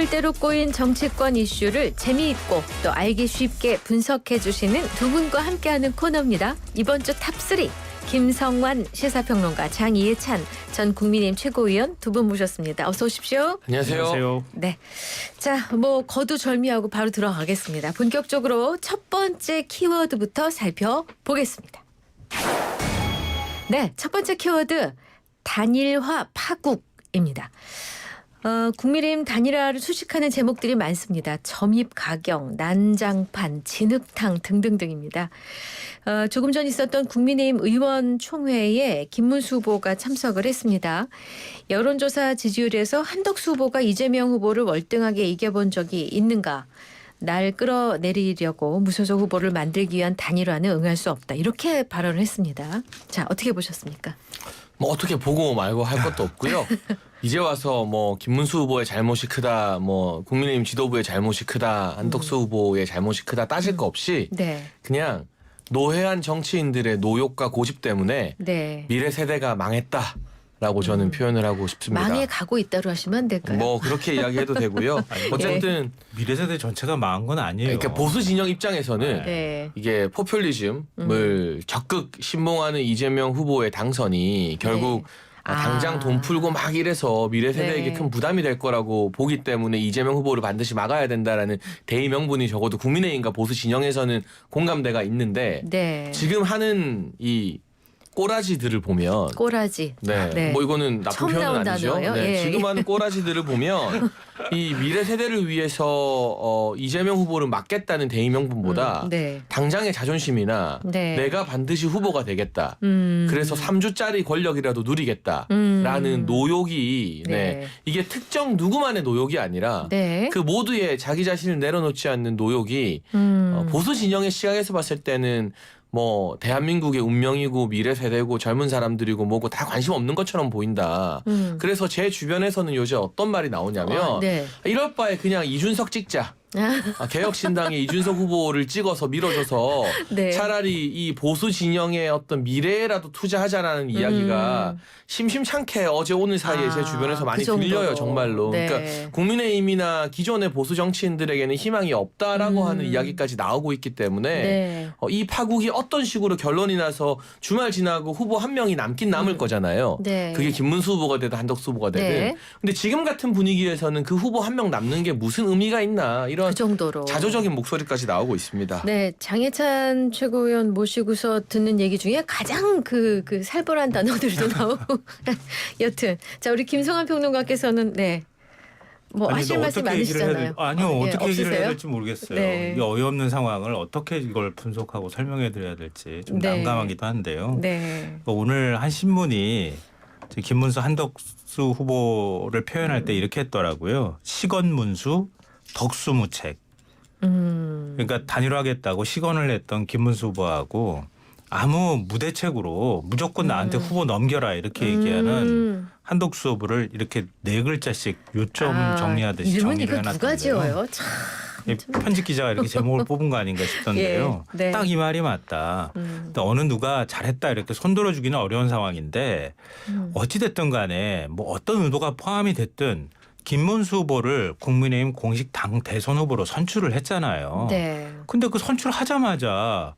빨대로 꼬인 정치권 이슈를 재미있고 또 알기 쉽게 분석해 주시는 두 분과 함께하는 코너입니다. 이번 주 탑3 김성완 시사평론가, 장이해찬 전 국민의힘 최고위원 두 분 모셨습니다. 어서 오십시오. 안녕하세요. 네, 자, 거두절미하고 바로 들어가겠습니다. 본격적으로 첫 번째 키워드부터 살펴보겠습니다. 네, 첫 번째 키워드 단일화 파국입니다. 국민의힘 단일화를 수식하는 제목들이 많습니다. 점입 가경, 난장판, 진흙탕 등등등입니다. 조금 전 있었던 국민의힘 의원총회에 김문수 후보가 참석을 했습니다. 여론조사 지지율에서 한덕수 후보가 이재명 후보를 월등하게 이겨본 적이 있는가? 날 끌어내리려고 무소속 후보를 만들기 위한 단일화는 응할 수 없다. 이렇게 발언을 했습니다. 자, 어떻게 보셨습니까? 어떻게 보고 말고 할 것도 없고요. 이제 와서 김문수 후보의 잘못이 크다, 국민의힘 지도부의 잘못이 크다, 한덕수 후보의 잘못이 크다 따질 거 없이 네. 그냥 노회한 정치인들의 노욕과 고집 때문에 네. 미래 세대가 망했다라고 저는 표현을 하고 싶습니다. 망해 가고 있다로 하시면 안 될까요? 그렇게 이야기해도 되고요. 어쨌든 미래 세대 전체가 망한 건 아니에요. 그러니까 보수 진영 입장에서는 네. 이게 포퓰리즘을 적극 신봉하는 이재명 후보의 당선이 결국 당장 돈 풀고 막 이래서 미래 세대에게 네. 큰 부담이 될 거라고 보기 때문에 이재명 후보를 반드시 막아야 된다라는 대의 명분이 적어도 국민의힘과 보수 진영에서는 공감대가 있는데 네. 지금 하는 이 꼬라지들을 보면 꼬라지. 네. 이거는 나쁜 처음 표현은 나온 아니죠. 단어예요? 네. 예. 지금 하는 꼬라지들을 보면 이 미래 세대를 위해서 이재명 후보를 막겠다는 대의 명분보다 네. 당장의 자존심이나 네. 내가 반드시 후보가 되겠다. 그래서 3주짜리 권력이라도 누리겠다라는 노욕이 네. 이게 특정 누구만의 노욕이 아니라 네. 그 모두의 자기 자신을 내려놓지 않는 노욕이 보수 진영의 시각에서 봤을 때는 대한민국의 운명이고 미래 세대고 젊은 사람들이고 뭐고 다 관심 없는 것처럼 보인다. 그래서 제 주변에서는 요새 어떤 말이 나오냐면 네. 이럴 바에 그냥 이준석 찍자. 개혁신당의 이준석 후보를 찍어서 밀어줘서 네. 차라리 이 보수 진영의 어떤 미래라도 투자하자라는 이야기가 심심찮게 어제 오늘 사이에 제 주변에서 많이 그 정도로. 들려요, 정말로. 네. 그러니까 국민의힘이나 기존의 보수 정치인들에게는 희망이 없다라고 하는 이야기까지 나오고 있기 때문에 네. 이 파국이 어떤 식으로 결론이 나서 주말 지나고 후보 한 명이 남긴 남을 거잖아요. 네. 그게 김문수 후보가 되든 한덕수 후보가 되든. 네. 근데 지금 같은 분위기에서는 그 후보 한 명 남는 게 무슨 의미가 있나 이런 그 정도로 자조적인 목소리까지 나오고 있습니다. 네, 장해찬 최고위원 모시고서 듣는 얘기 중에 가장 그 살벌한 단어들도 나오고 여튼 자, 우리 김성완 평론가께서는 하실 말씀 많으시잖아요. 어떻게 얘기를 없으세요? 해야 될지 모르겠어요. 네. 이 어이없는 상황을 어떻게 이걸 분석하고 설명해 드려야 될지 좀 네. 난감하기도 한데요. 네. 오늘 한 신문이 김문수 한덕수 후보를 표현할 때 이렇게 했더라고요. 시건문수 덕수무책. 그러니까 단일화하겠다고 시건을 했던 김문수 후보하고 아무 무대책으로 무조건 나한테 후보 넘겨라 이렇게 얘기하는 한덕수 후보를 이렇게 네 글자씩 요점 정리하듯이 이름은 정리를 이거 누가 해놨던데요. 지어요? 참. 편집 기자가 이렇게 제목을 뽑은 거 아닌가 싶던데요. 예, 네. 딱 이 말이 맞다. 근데 어느 누가 잘했다 이렇게 손들어주기는 어려운 상황인데 어찌됐든 간에 어떤 의도가 포함이 됐든 김문수 후보를 국민의힘 공식 당 대선 후보로 선출을 했잖아요. 네. 근데 그 선출하자마자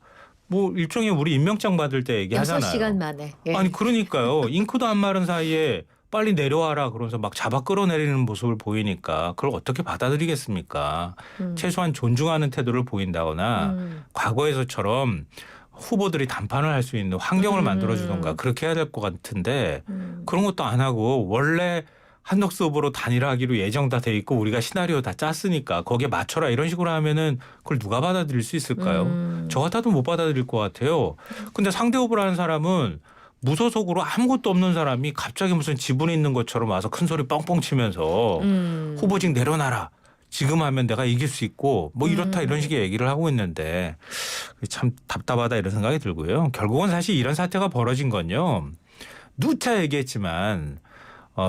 일종의 우리 임명장 받을 때 얘기하잖아요. 6시간 만에. 예. 아니 그러니까요. 잉크도 안 마른 사이에 빨리 내려와라 그러면서 막 잡아 끌어내리는 모습을 보이니까 그걸 어떻게 받아들이겠습니까? 최소한 존중하는 태도를 보인다거나 과거에서처럼 후보들이 담판을 할 수 있는 환경을 만들어주던가 그렇게 해야 될 것 같은데 그런 것도 안 하고 원래 한덕수 후보로 단일화하기로 예정 다 돼 있고 우리가 시나리오 다 짰으니까 거기에 맞춰라 이런 식으로 하면은 그걸 누가 받아들일 수 있을까요? 저 같아도 못 받아들일 것 같아요. 근데 상대 후보를 하는 사람은 무소속으로 아무것도 없는 사람이 갑자기 무슨 지분이 있는 것처럼 와서 큰 소리 뻥뻥 치면서 후보직 내려놔라. 지금 하면 내가 이길 수 있고 이렇다 이런 식의 얘기를 하고 있는데 참 답답하다 이런 생각이 들고요. 결국은 사실 이런 사태가 벌어진 건요. 누차 얘기했지만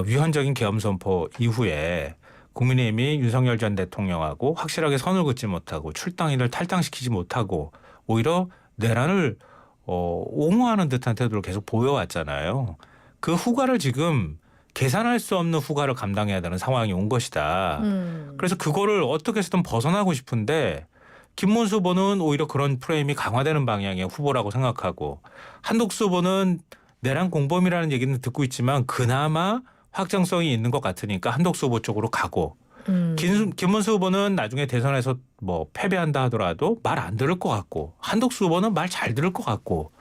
위헌적인 계엄 선포 이후에 국민의힘이 윤석열 전 대통령하고 확실하게 선을 긋지 못하고 출당인을 탈당시키지 못하고 오히려 내란을 옹호하는 듯한 태도를 계속 보여왔잖아요. 그 후과를 지금 계산할 수 없는 후과를 감당해야 되는 상황이 온 것이다. 그래서 그거를 어떻게 해서든 벗어나고 싶은데 김문수 후보는 오히려 그런 프레임이 강화되는 방향의 후보라고 생각하고 한독수 후보는 내란 공범이라는 얘기는 듣고 있지만 그나마 확정성이 있는 것 같으니까 한독수 후보 쪽으로 가고 김문수 후보는 나중에 대선에서 뭐 패배한다 하더라도 말 안 들을 것 같고 한독수 후보는 말 잘 들을 것 같고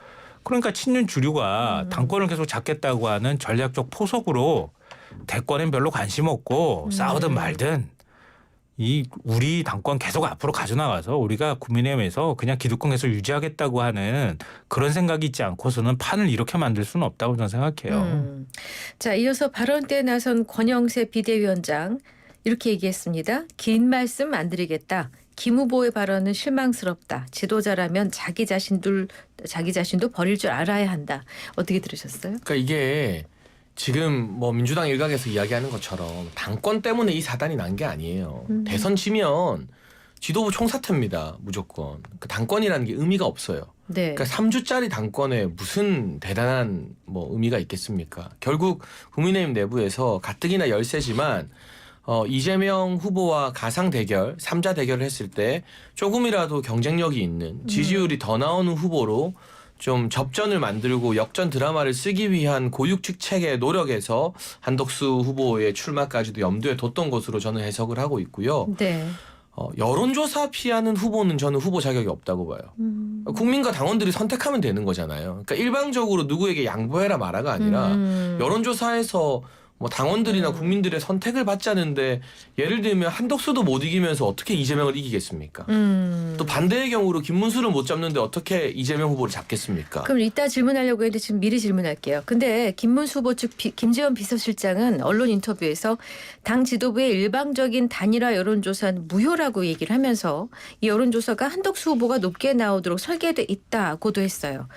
그러니까 친윤 주류가 당권을 계속 잡겠다고 하는 전략적 포석으로 대권엔 별로 관심 없고 싸우든 말든 이 우리 당권 계속 앞으로 가져나가서 우리가 국민의힘에서 그냥 기득권에서 유지하겠다고 하는 그런 생각이 있지 않고서는 판을 이렇게 만들 수는 없다고 저는 생각해요. 자, 이어서 발언 때 나선 권영세 비대위원장 이렇게 얘기했습니다. 긴 말씀 안 드리겠다. 김 후보의 발언은 실망스럽다. 지도자라면 자기 자신도 버릴 줄 알아야 한다. 어떻게 들으셨어요? 그러니까 이게 지금 뭐 민주당 일각에서 이야기하는 것처럼 당권 때문에 이 사단이 난 게 아니에요. 대선 지면 지도부 총사퇴입니다. 무조건. 그 당권이라는 게 의미가 없어요. 네. 그러니까 3주짜리 당권에 무슨 대단한 뭐 의미가 있겠습니까? 결국 국민의힘 내부에서 가뜩이나 열세지만 이재명 후보와 가상 대결, 3자 대결을 했을 때 조금이라도 경쟁력이 있는 지지율이 더 나오는 후보로 좀 접전을 만들고 역전 드라마를 쓰기 위한 고육축책의 노력에서 한덕수 후보의 출마까지도 염두에 뒀던 것으로 저는 해석을 하고 있고요. 네. 여론조사 피하는 후보는 저는 후보 자격이 없다고 봐요. 국민과 당원들이 선택하면 되는 거잖아요. 그러니까 일방적으로 누구에게 양보해라 마라가 아니라 여론조사에서 뭐 당원들이나 국민들의 선택을 받자는데 예를 들면 한덕수도 못 이기면서 어떻게 이재명을 이기겠습니까? 또 반대의 경우로 김문수를 못 잡는데 어떻게 이재명 후보를 잡겠습니까? 그럼 이따 질문하려고 했는데 지금 미리 질문할게요. 근데 김문수 후보 측 김재원 비서실장은 언론 인터뷰에서 당 지도부의 일방적인 단일화 여론조사는 무효라고 얘기를 하면서 이 여론조사가 한덕수 후보가 높게 나오도록 설계돼 있다고도 했어요.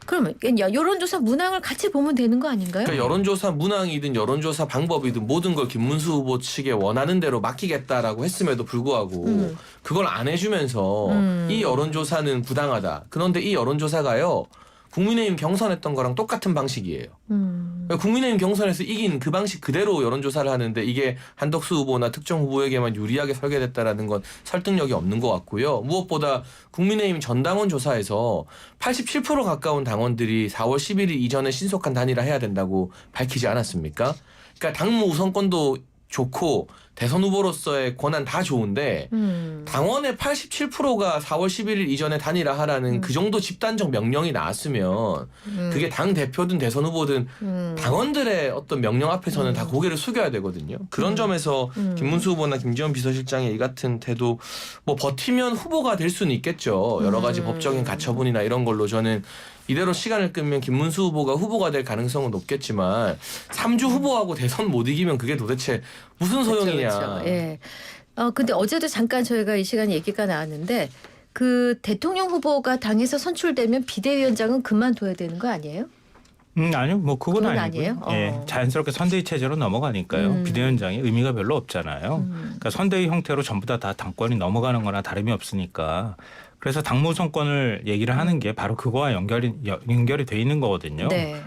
그러면 여론조사 문항을 같이 보면 되는 거 아닌가요? 그러니까 여론조사 문항이든 여론조사 방법이든 모든 걸 김문수 후보 측에 원하는 대로 맡기겠다라고 했음에도 불구하고 그걸 안 해주면서 이 여론조사는 부당하다. 그런데 이 여론조사가요. 국민의힘 경선했던 거랑 똑같은 방식이에요. 그러니까 국민의힘 경선에서 이긴 그 방식 그대로 여론조사를 하는데 이게 한덕수 후보나 특정 후보에게만 유리하게 설계됐다라는 건 설득력이 없는 것 같고요. 무엇보다 국민의힘 전당원 조사에서 87% 가까운 당원들이 4월 11일 이전에 신속한 단일화 해야 된다고 밝히지 않았습니까? 그러니까 당무 우선권도 좋고 대선 후보로서의 권한 다 좋은데 당원의 87%가 4월 11일 이전에 단일화하라는 그 정도 집단적 명령이 나왔으면 그게 당 대표든 대선 후보든 당원들의 어떤 명령 앞에서는 다 고개를 숙여야 되거든요. 그런 점에서 김문수 후보나 김재원 비서실장의 이 같은 태도 뭐 버티면 후보가 될 수는 있겠죠. 여러 가지 법적인 가처분이나 이런 걸로 저는 이대로 시간을 끌면 김문수 후보가 후보가 될 가능성은 높겠지만 3주 후보하고 대선 못 이기면 그게 도대체 무슨 소용이냐. 그렇죠. 예. 근데 어제도 잠깐 저희가 이 시간에 얘기가 나왔는데 그 대통령 후보가 당에서 선출되면 비대위원장은 그만둬야 되는 거 아니에요? 아니요, 뭐 그건 아니고요. 아니에요? 예, 자연스럽게 선대위 체제로 넘어가니까요. 비대위원장이 의미가 별로 없잖아요. 그러니까 선대위 형태로 전부 다 당권이 넘어가는 거나 다름이 없으니까. 그래서 당무 선권을 얘기를 하는 게 바로 그거와 연결이 돼 있는 거거든요. 네.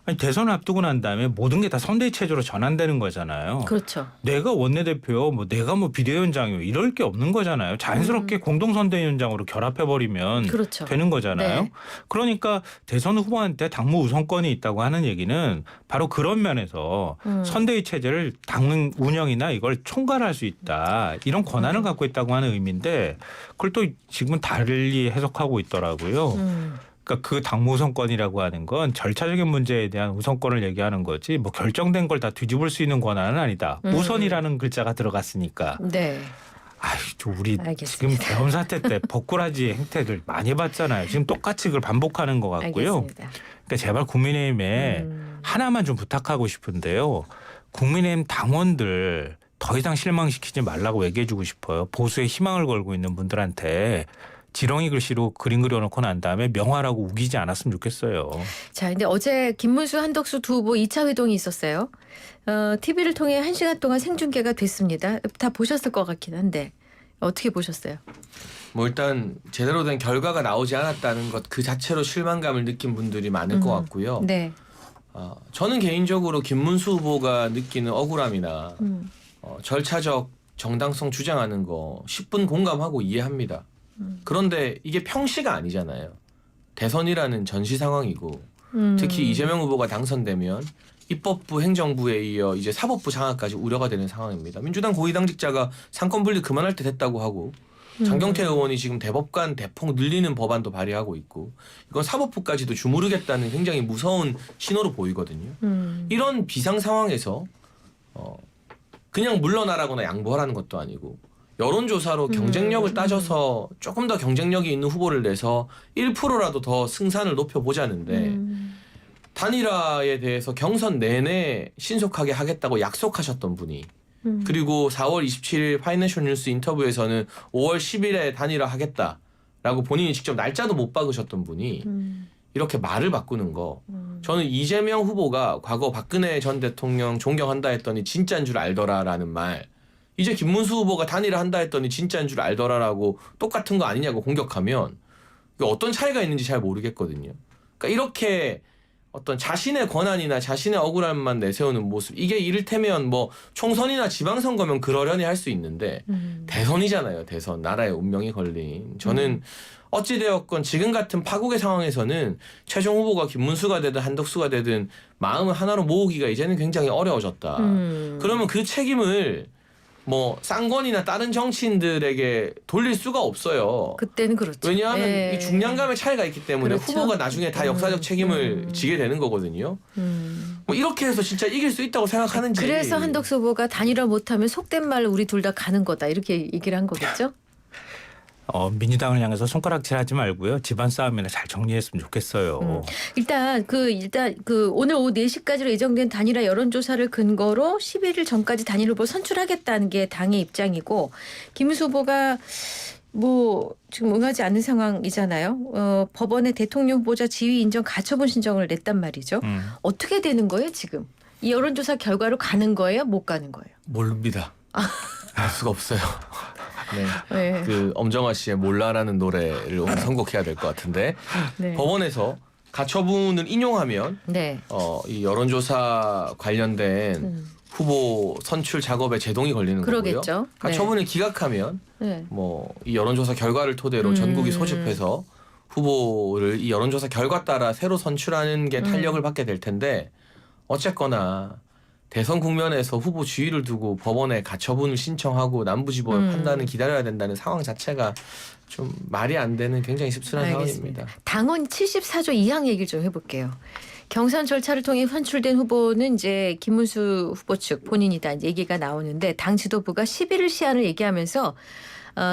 아니, 대선을 앞두고 난 다음에 모든 게 다 선대위 체제로 전환되는 거잖아요. 그렇죠. 내가 내가 원내대표, 내가 비대위원장이요 이럴 게 없는 거잖아요. 자연스럽게 공동선대위원장으로 결합해버리면 그렇죠. 되는 거잖아요. 네. 그러니까 대선 후보한테 당무 우선권이 있다고 하는 얘기는 바로 그런 면에서 선대위 체제를 당 운영이나 이걸 총괄할 수 있다. 이런 권한을 갖고 있다고 하는 의미인데 그걸 또 지금은 달리 해석하고 있더라고요. 그러니까 그 당무 우선권이라고 하는 건 절차적인 문제에 대한 우선권을 얘기하는 거지 뭐 결정된 걸 다 뒤집을 수 있는 권한은 아니다. 우선이라는 글자가 들어갔으니까. 네. 우리 알겠습니다. 지금 대검 사태 때 버꾸라지 행태들 많이 봤잖아요. 지금 똑같이 그걸 반복하는 것 같고요. 알겠습니다. 그러니까 제발 국민의힘에 하나만 좀 부탁하고 싶은데요. 국민의힘 당원들 더 이상 실망시키지 말라고 얘기해주고 싶어요. 보수에 희망을 걸고 있는 분들한테 지렁이 글씨로 그림 그려놓고 난 다음에 명화라고 우기지 않았으면 좋겠어요. 자, 근데 어제 김문수, 한덕수 두 후보 2차 회동이 있었어요. TV를 통해 1시간 동안 생중계가 됐습니다. 다 보셨을 것 같긴 한데 어떻게 보셨어요? 뭐 일단 제대로 된 결과가 나오지 않았다는 것 그 자체로 실망감을 느낀 분들이 많을 것 같고요. 네. 저는 개인적으로 김문수 후보가 느끼는 억울함이나 절차적 정당성 주장하는 거 10분 공감하고 이해합니다. 그런데 이게 평시가 아니잖아요. 대선이라는 전시 상황이고 특히 이재명 후보가 당선되면 입법부 행정부에 이어 이제 사법부 장악까지 우려가 되는 상황입니다. 민주당 고위당직자가 상권 분리 그만할 때 됐다고 하고 장경태 의원이 지금 대법관 대폭 늘리는 법안도 발의하고 있고 이건 사법부까지도 주무르겠다는 굉장히 무서운 신호로 보이거든요. 이런 비상 상황에서 그냥 물러나라거나 양보하라는 것도 아니고 여론조사로 경쟁력을 따져서 조금 더 경쟁력이 있는 후보를 내서 1%라도 더 승산을 높여보자는데 단일화에 대해서 경선 내내 신속하게 하겠다고 약속하셨던 분이 그리고 4월 27일 파이낸셜 뉴스 인터뷰에서는 5월 10일에 단일화 하겠다라고 본인이 직접 날짜도 못 박으셨던 분이 이렇게 말을 바꾸는 거 저는 이재명 후보가 과거 박근혜 전 대통령 존경한다 했더니 진짜인 줄 알더라라는 말 이제 김문수 후보가 단일화 한다 했더니 진짜인 줄 알더라라고 똑같은 거 아니냐고 공격하면 어떤 차이가 있는지 잘 모르겠거든요. 그러니까 이렇게 어떤 자신의 권한이나 자신의 억울함만 내세우는 모습 이게 이를테면 뭐 총선이나 지방선거면 그러려니 할 수 있는데 대선이잖아요. 대선 나라의 운명이 걸린 저는 어찌되었건 지금 같은 파국의 상황에서는 최종 후보가 김문수가 되든 한덕수가 되든 마음을 하나로 모으기가 이제는 굉장히 어려워졌다. 그러면 그 책임을 뭐 쌍권이나 다른 정치인들에게 돌릴 수가 없어요. 그때는 그렇죠. 왜냐하면 예. 이 중량감의 차이가 있기 때문에 그렇죠. 후보가 나중에 다 역사적 책임을 지게 되는 거거든요. 뭐 이렇게 해서 진짜 이길 수 있다고 생각하는지. 그래서 한덕수 후보가 단일화 못하면 속된 말로 우리 둘 다 가는 거다 이렇게 얘기를 한 거겠죠? 민주당을 향해서 손가락질하지 말고요. 집안 싸움이나 잘 정리했으면 좋겠어요. 일단 오늘 오후 4시까지로 예정된 단일화 여론조사를 근거로 11일 전까지 단일 후보 선출하겠다는 게 당의 입장이고 김문수 후보가 뭐 지금 응하지 않는 상황이잖아요. 법원에 대통령 후보자 지위 인정 가처분 신청을 냈단 말이죠. 어떻게 되는 거예요 지금? 이 여론조사 결과로 가는 거예요? 못 가는 거예요? 모릅니다. 알 수가 없어요. 네. 네. 그 엄정화 씨의 몰라라는 노래를 오늘 선곡해야 될 것 같은데 네. 법원에서 가처분을 인용하면 네. 이 여론조사 관련된 후보 선출 작업에 제동이 걸리는 그러겠죠. 거고요. 가처분을 기각하면 네. 뭐 이 여론조사 결과를 토대로 전국이 소집해서 후보를 이 여론조사 결과 따라 새로 선출하는 게 탄력을 받게 될 텐데 어쨌거나 대선 국면에서 후보 지위를 두고 법원에 가처분을 신청하고 남부지법의 판단을 기다려야 된다는 상황 자체가 좀 말이 안 되는 굉장히 씁쓸한 알겠습니다. 상황입니다. 당헌 74조 2항 얘기를 좀 해볼게요. 경선 절차를 통해 선출된 후보는 이제 김문수 후보 측 본인이다 이제 얘기가 나오는데 당 지도부가 11일 시한을 얘기하면서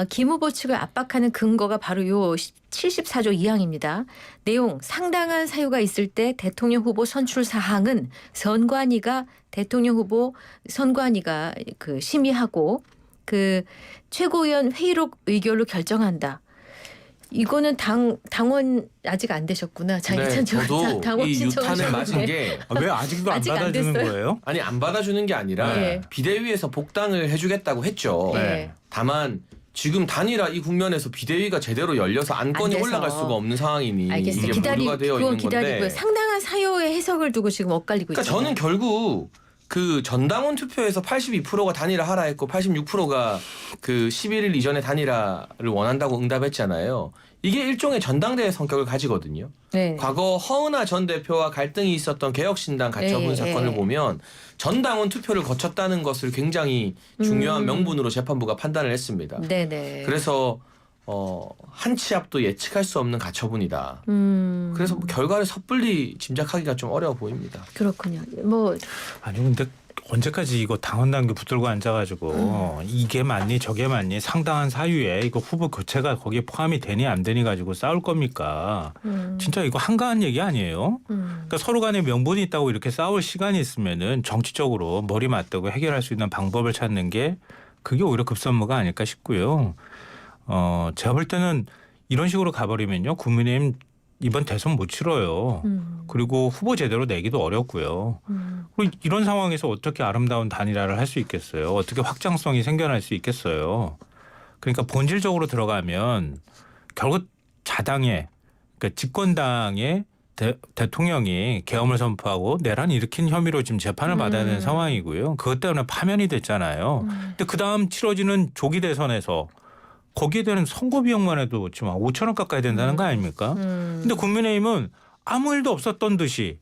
김 후보 측을 압박하는 근거가 바로 요 74조 2항입니다. 내용 상당한 사유가 있을 때 대통령 후보 선출 사항은 선관위가 대통령 후보 선관위가 그 심의하고 그 최고위원 회의록 의결로 결정한다. 이거는 당원 아직 안 되셨구나. 장희찬 저도 당원 이 유탄을 맞은 신청하셨는데. 게 왜 아직도 아직 안 안 받아주는 됐어요? 거예요? 아니 안 받아주는 게 아니라 네. 비대위에서 복당을 해주겠다고 했죠. 네. 다만 지금 단일화 이 국면에서 비대위가 제대로 열려서 안건이 안 돼서. 올라갈 수가 없는 상황이니 알겠어요. 이게 보류가 되어 그건 있는 기다리고요. 건데. 상당한 사유의 해석을 두고 지금 엇갈리고 그러니까 있잖아요. 저는 결국 그 전당원 투표에서 82%가 단일화 하라 했고 86%가 그 11일 이전에 단일화를 원한다고 응답했잖아요. 이게 일종의 전당대회 성격을 가지거든요. 네. 과거 허은하 전 대표와 갈등이 있었던 개혁신당 가처분 네, 사건을 네. 보면 전당원 투표를 거쳤다는 것을 굉장히 중요한 명분으로 재판부가 판단을 했습니다. 네네. 그래서 한 치 앞도 예측할 수 없는 가처분이다. 그래서 뭐 결과를 섣불리 짐작하기가 좀 어려워 보입니다. 그렇군요. 뭐 아니 근데 언제까지 이거 당원 당규 붙들고 앉아가지고 이게 맞니 저게 맞니 상당한 사유에 이거 후보 교체가 거기에 포함이 되니 안 되니 가지고 싸울 겁니까? 진짜 이거 한가한 얘기 아니에요? 그러니까 서로 간에 명분이 있다고 이렇게 싸울 시간이 있으면은 정치적으로 머리 맞대고 해결할 수 있는 방법을 찾는 게 그게 오히려 급선무가 아닐까 싶고요. 제가 볼 때는 이런 식으로 가버리면요. 국민의힘 이번 대선 못 치러요. 그리고 후보 제대로 내기도 어렵고요. 그리고 이런 상황에서 어떻게 아름다운 단일화를 할 수 있겠어요? 어떻게 확장성이 생겨날 수 있겠어요? 그러니까 본질적으로 들어가면 결국 자당의 그러니까 집권당의 대통령이 계엄을 선포하고 내란 일으킨 혐의로 지금 재판을 받아야 되는 상황이고요. 그것 때문에 파면이 됐잖아요. 근데 그다음 치러지는 조기 대선에서 거기에 대한 선거 비용만 해도 지금 5천억 가까이 된다는 거 아닙니까? 근데 국민의힘은 아무 일도 없었던 듯이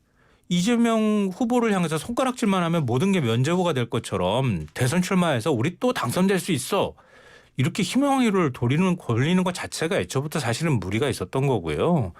이재명 후보를 향해서 손가락질만 하면 모든 게 면죄부가 될 것처럼 대선 출마해서 우리 또 당선될 수 있어. 이렇게 희망을 돌리는 것 자체가 애초부터 사실은 무리가 있었던 거고요.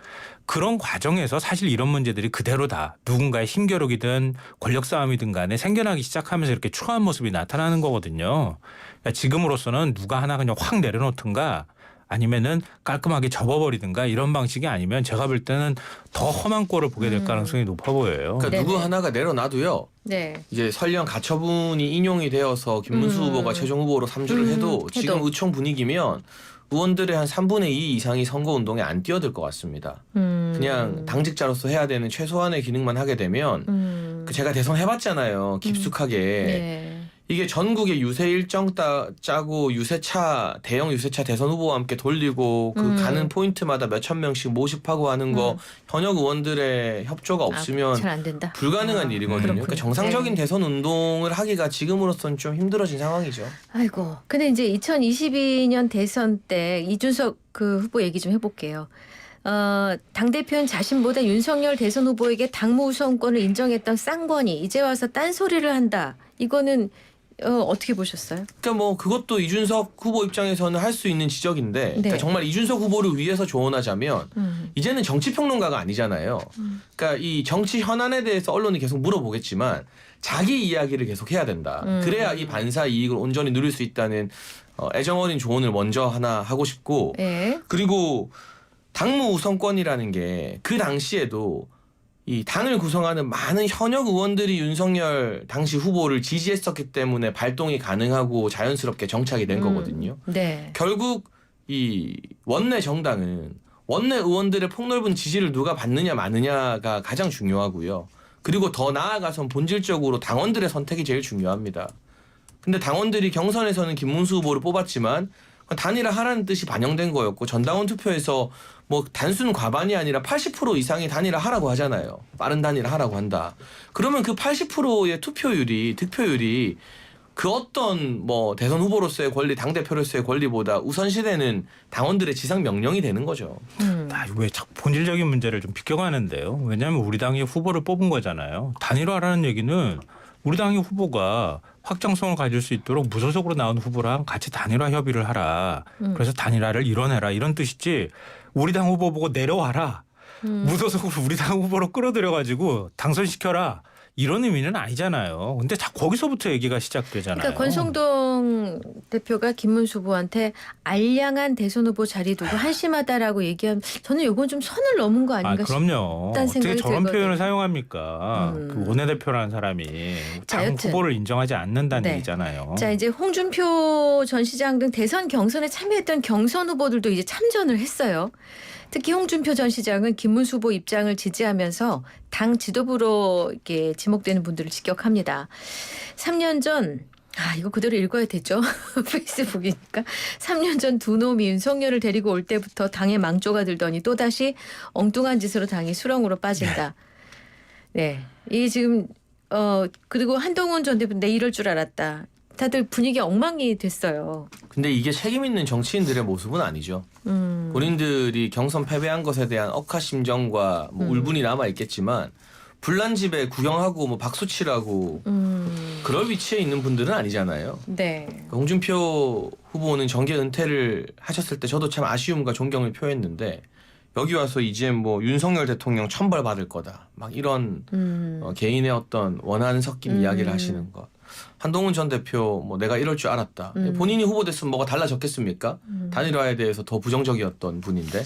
그런 과정에서 사실 이런 문제들이 그대로 다 누군가의 힘겨루기든 권력 싸움이든 간에 생겨나기 시작하면서 이렇게 추가한 모습이 나타나는 거거든요. 그러니까 지금으로서는 누가 하나 그냥 확 내려놓든가 아니면은 깔끔하게 접어버리든가 이런 방식이 아니면 제가 볼 때는 더 험한 꼴을 보게 될 가능성이 높아 보여요. 그러니까 네네. 누구 하나가 내려놔도요. 네. 이제 설령 가처분이 인용이 되어서 김문수 후보가 최종 후보로 3주를 해도 지금 의총 분위기면 의원들의 한 3분의 2 이상이 선거운동에 안 뛰어들 것 같습니다. 그냥 당직자로서 해야 되는 최소한의 기능만 하게 되면 제가 대선 해봤잖아요. 깊숙하게. 네. 이게 전국에 유세 일정 짜고 유세차 대형 유세차 대선 후보와 함께 돌리고 그 가는 포인트마다 몇천 명씩 모집하고 하는 거 현역 의원들의 협조가 없으면 잘 안 된다. 불가능한 일이거든요. 그러니까 정상적인 네. 대선 운동을 하기가 지금으로서는 좀 힘들어진 상황이죠. 아이고. 근데 이제 2022년 대선 때 이준석 그 후보 얘기 좀 해볼게요. 당대표는 자신보다 윤석열 대선 후보에게 당무 우선권을 인정했던 쌍권이 이제 와서 딴소리를 한다. 이거는 어떻게 보셨어요? 그러니까 뭐 그것도 이준석 후보 입장에서는 할 수 있는 지적인데 네. 그러니까 정말 이준석 후보를 위해서 조언하자면 이제는 정치평론가가 아니잖아요. 그러니까 이 정치 현안에 대해서 언론이 계속 물어보겠지만 자기 이야기를 계속 해야 된다. 그래야 이 반사 이익을 온전히 누릴 수 있다는 애정 어린 조언을 먼저 하나 하고 싶고 네. 그리고 당무 우선권이라는 게 그 당시에도 이 당을 구성하는 많은 현역 의원들이 윤석열 당시 후보를 지지했었기 때문에 발동이 가능하고 자연스럽게 정착이 된 거거든요. 네. 결국 이 원내 정당은 원내 의원들의 폭넓은 지지를 누가 받느냐 마느냐가 가장 중요하고요. 그리고 더 나아가선 본질적으로 당원들의 선택이 제일 중요합니다. 근데 당원들이 경선에서는 김문수 후보를 뽑았지만 단일화 하라는 뜻이 반영된 거였고 전당원 투표에서 뭐 단순 과반이 아니라 80% 이상이 단일화 하라고 하잖아요. 빠른 단일화 하라고 한다. 그러면 그 80%의 투표율이 득표율이 그 어떤 뭐 대선 후보로서의 권리, 당대표로서의 권리보다 우선시되는 당원들의 지상 명령이 되는 거죠. 왜 자꾸 본질적인 문제를 좀 비껴가는데요. 왜냐하면 우리 당이 후보를 뽑은 거잖아요. 단일화라는 얘기는 우리 당의 후보가 확장성을 가질 수 있도록 무소속으로 나온 후보랑 같이 단일화 협의를 하라. 그래서 단일화를 이뤄내라 이런 뜻이지 우리 당 후보 보고 내려와라. 무소속으로 우리 당 후보로 끌어들여가지고 당선시켜라. 이런 의미는 아니잖아요. 근데 자 거기서부터 얘기가 시작되잖아요. 그러니까 권성동 대표가 김문수 후보한테 알량한 대선 후보 자리 두고 한심하다라고 얘기하면 저는 이건 좀 선을 넘은 거 아닌가 그럼요. 싶다는 어떻게 생각이 저런 들거든요. 표현을 사용합니까? 그 원내대표라는 사람이 자, 당 여튼. 후보를 인정하지 않는다는 네. 얘기잖아요. 자 이제 홍준표 전 시장 등 대선 경선에 참여했던 경선 후보들도 이제 참전을 했어요. 특히 홍준표 전 시장은 김문수 후보 입장을 지지하면서 당 지도부로 이렇게 지목되는 분들을 직격합니다. 3년 전 이거 그대로 읽어야 되죠. 페이스북이니까. 3년 전 두 놈이 윤석열을 데리고 올 때부터 당에 망조가 들더니 또다시 엉뚱한 짓으로 당이 수렁으로 빠진다. 네. 이게 지금 그리고 한동훈 전 대표 내 이럴 줄 알았다. 다들 분위기 엉망이 됐어요. 근데 이게 책임 있는 정치인들의 모습은 아니죠. 본인들이 경선 패배한 것에 대한 억하심정과 뭐 울분이 남아 있겠지만 불난 집에 구경하고 뭐 박수치라고 그럴 위치에 있는 분들은 아니잖아요. 네. 홍준표 후보는 정계 은퇴를 하셨을 때 저도 참 아쉬움과 존경을 표했는데 여기 와서 이제 뭐 윤석열 대통령 천벌 받을 거다. 막 이런 개인의 어떤 원한 섞인 이야기를 하시는 것. 한동훈 전 대표 뭐 내가 이럴 줄 알았다. 본인이 후보됐으면 뭐가 달라졌겠습니까? 단일화에 대해서 더 부정적이었던 분인데.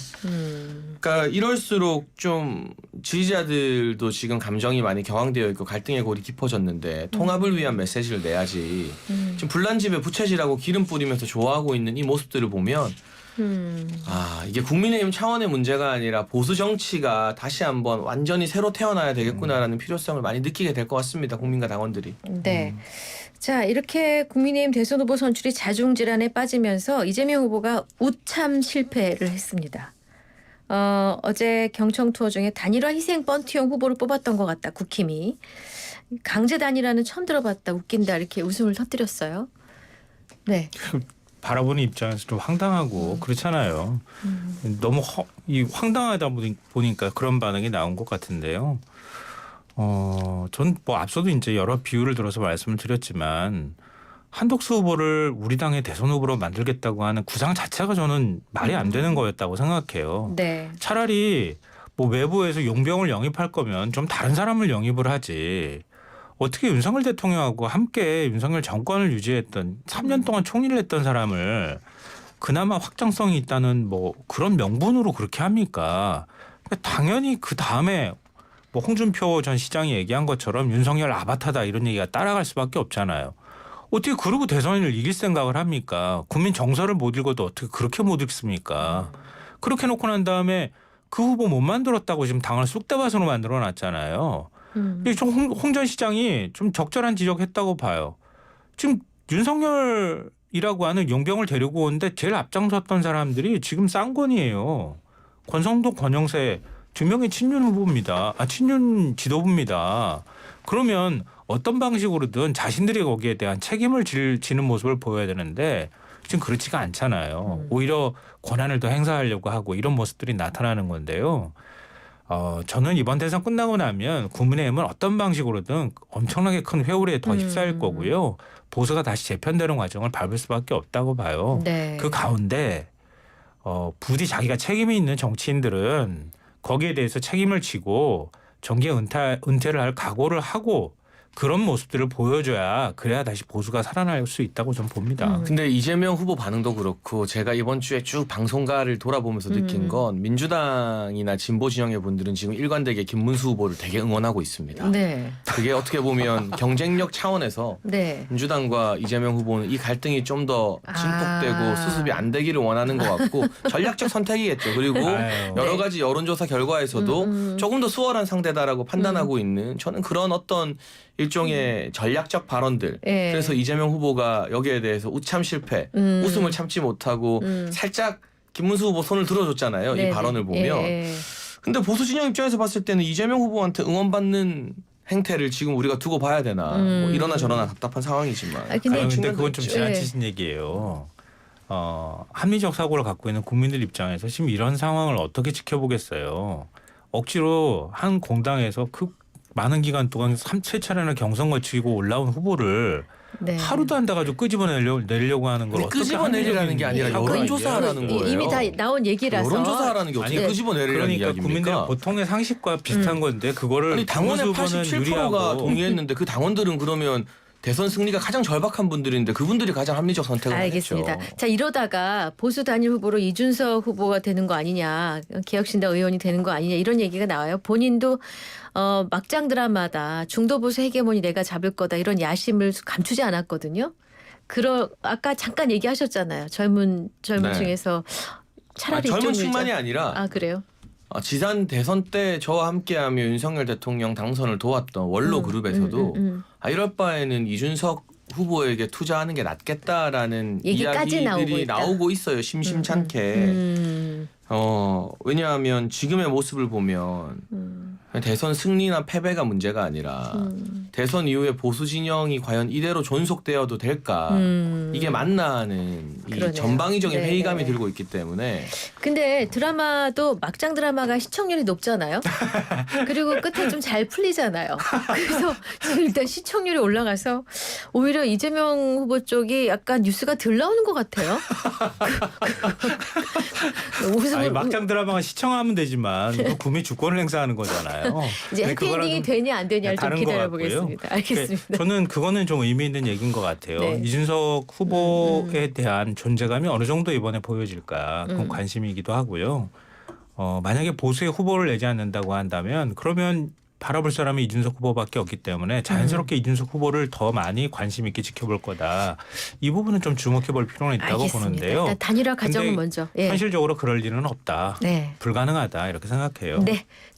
그러니까 이럴수록 좀 지지자들도 지금 감정이 많이 격앙되어 있고 갈등의 골이 깊어졌는데 통합을 위한 메시지를 내야지. 지금 불난 집에 부채질하고 기름 뿌리면서 좋아하고 있는 이 모습들을 보면 이게 국민의힘 차원의 문제가 아니라 보수 정치가 다시 한번 완전히 새로 태어나야 되겠구나라는 필요성을 많이 느끼게 될 것 같습니다. 국민과 당원들이. 네. 자, 이렇게 국민의힘 대선 후보 선출이 자중질환에 빠지면서 이재명 후보가 우참 실패를 했습니다. 어제 경청 투어 중에 단일화 희생 번트용 후보를 뽑았던 것 같다. 국힘이. 강제 단일화는 처음 들어봤다. 웃긴다. 이렇게 웃음을 터뜨렸어요. 네. 바라보는 입장에서 좀 황당하고 그렇잖아요. 너무 황당하다 보니까 그런 반응이 나온 것 같은데요. 전 뭐 앞서도 이제 여러 비유를 들어서 말씀을 드렸지만 한덕수 후보를 우리 당의 대선 후보로 만들겠다고 하는 구상 자체가 저는 말이 안 되는 거였다고 생각해요. 네. 차라리 뭐 외부에서 용병을 영입할 거면 좀 다른 사람을 영입을 하지. 어떻게 윤석열 대통령하고 함께 윤석열 정권을 유지했던 3년 동안 총리를 했던 사람을 그나마 확장성이 있다는 뭐 그런 명분으로 그렇게 합니까? 당연히 그 다음에 뭐 홍준표 전 시장이 얘기한 것처럼 윤석열 아바타다 이런 얘기가 따라갈 수밖에 없잖아요. 어떻게 그러고 대선을 이길 생각을 합니까? 국민 정서를 못 읽어도 어떻게 그렇게 못 읽습니까? 그렇게 놓고 난 다음에 그 후보 못 만들었다고 지금 당을 쑥대밭으로 만들어 놨잖아요. 홍 전 시장이 좀 적절한 지적했다고 봐요. 지금 윤석열이라고 하는 용병을 데리고 오는데 제일 앞장섰던 사람들이 지금 쌍권이에요. 권성동, 권영세 두 명의 친윤 후보입니다. 친윤 지도부입니다. 그러면 어떤 방식으로든 자신들이 거기에 대한 책임을 지는 모습을 보여야 되는데 지금 그렇지가 않잖아요. 오히려 권한을 더 행사하려고 하고 이런 모습들이 나타나는 건데요. 저는 이번 대선 끝나고 나면 국민의힘은 어떤 방식으로든 엄청나게 큰 회오리에 더 휩싸일 거고요. 보수가 다시 재편되는 과정을 밟을 수밖에 없다고 봐요. 네. 그 가운데 부디 자기가 책임이 있는 정치인들은 거기에 대해서 책임을 지고 정계 은퇴를 할 각오를 하고 그런 모습들을 보여줘야 그래야 다시 보수가 살아날 수 있다고 저는 봅니다. 근데 이재명 후보 반응도 그렇고 제가 이번 주에 쭉 방송가를 돌아보면서 느낀 건 민주당이나 진보 진영의 분들은 지금 일관되게 김문수 후보를 되게 응원하고 있습니다. 네. 그게 어떻게 보면 경쟁력 차원에서 네. 민주당과 이재명 후보는 이 갈등이 좀 더 증폭되고 수습이 안 되기를 원하는 것 같고 전략적 선택이겠죠. 그리고 아유. 여러 가지 여론조사 결과에서도 조금 더 수월한 상대다라고 판단하고 있는 저는 그런 어떤 일종의 전략적 발언들. 예. 그래서 이재명 후보가 여기에 대해서 우참 실패, 웃음을 참지 못하고 살짝 김문수 후보 손을 들어줬잖아요. 네네. 이 발언을 보면. 예. 근데 보수 진영 입장에서 봤을 때는 이재명 후보한테 응원받는 행태를 지금 우리가 두고 봐야 되나. 뭐 이러나 저러나 답답한 상황이지만. 근데 그런 근데 측면도 그건 좀 있죠. 지나치신 얘기예요. 합리적 사고를 갖고 있는 국민들 입장에서 지금 이런 상황을 어떻게 지켜보겠어요. 억지로 한 공당에서 그 많은 기간 동안 3차례나 경선 거치고 올라온 후보를 네. 하루도 안 돼가지고 끄집어내려고 하는 걸 어떻게 끄집어내리라는 게 아니라 합리적인 여론조사하라는 거예요. 이미 다 나온 얘기라서. 여론조사하라는 게 어떻게 네. 끄집어내리라는 그러니까 이야기입니까? 국민들 보통의 상식과 비슷한 건데 그거를 아니 당원의 김문수 후보는 87%가 유리하고 동의했는데 그 당원들은 그러면 대선 승리가 가장 절박한 분들인데 그분들이 가장 합리적 선택을 알겠습니다. 했죠. 자, 이러다가 보수 단일 후보로 이준석 후보가 되는 거 아니냐, 개혁신당 의원이 되는 거 아니냐 이런 얘기가 나와요. 본인도 막장 드라마다 중도 보수 헤게모니 내가 잡을 거다 이런 야심을 감추지 않았거든요. 아까 잠깐 얘기하셨잖아요. 젊은 네. 층에서 차라리 젊은 이쪽을 층만이 아니라 그래요? 지산 대선 때 저와 함께하며 윤석열 대통령 당선을 도왔던 원로 그룹에서도 이럴 바에는 이준석 후보에게 투자하는 게 낫겠다라는 얘기까지 이야기들이 나오고 나오고 있어요. 심심찮게. 왜냐하면 지금의 모습을 보면 대선 승리나 패배가 문제가 아니라 대선 이후에 보수 진영이 과연 이대로 존속되어도 될까 이게 맞나 하는 이 그러네요. 전방위적인 네, 회의감이 네. 들고 있기 때문에 근데 드라마도 막장 드라마가 시청률이 높잖아요. 그리고 끝에 좀 잘 풀리잖아요. 그래서 지금 일단 시청률이 올라가서 오히려 이재명 후보 쪽이 약간 뉴스가 덜 나오는 것 같아요. 아니, 막장 드라마가 시청하면 되지만 그 국민 주권을 행사하는 거잖아요. 이제 근데 해피엔딩이 그거랑은 되냐 안 되냐를 좀 다른 것 기다려 같고요. 보겠습니다. 알겠습니다. 저는 그거는 좀 의미 있는 얘기인 것 같아요. 네. 이준석 후보에 대한 존재감이 어느 정도 이번에 보여질까 그건 관심이기도 하고요. 만약에 보수의 후보를 내지 않는다고 한다면 그러면 바라볼 사람이 이준석 후보밖에 없기 때문에 자연스럽게 이준석 후보를 더 많이 관심 있게 지켜볼 거다. 이 부분은 좀 주목해 볼 필요는 있다고 알겠습니다. 보는데요. 일단 단일화 과정은 근데 먼저. 예. 현실적으로 그럴 일은 없다. 네. 불가능하다 이렇게 생각해요. 네.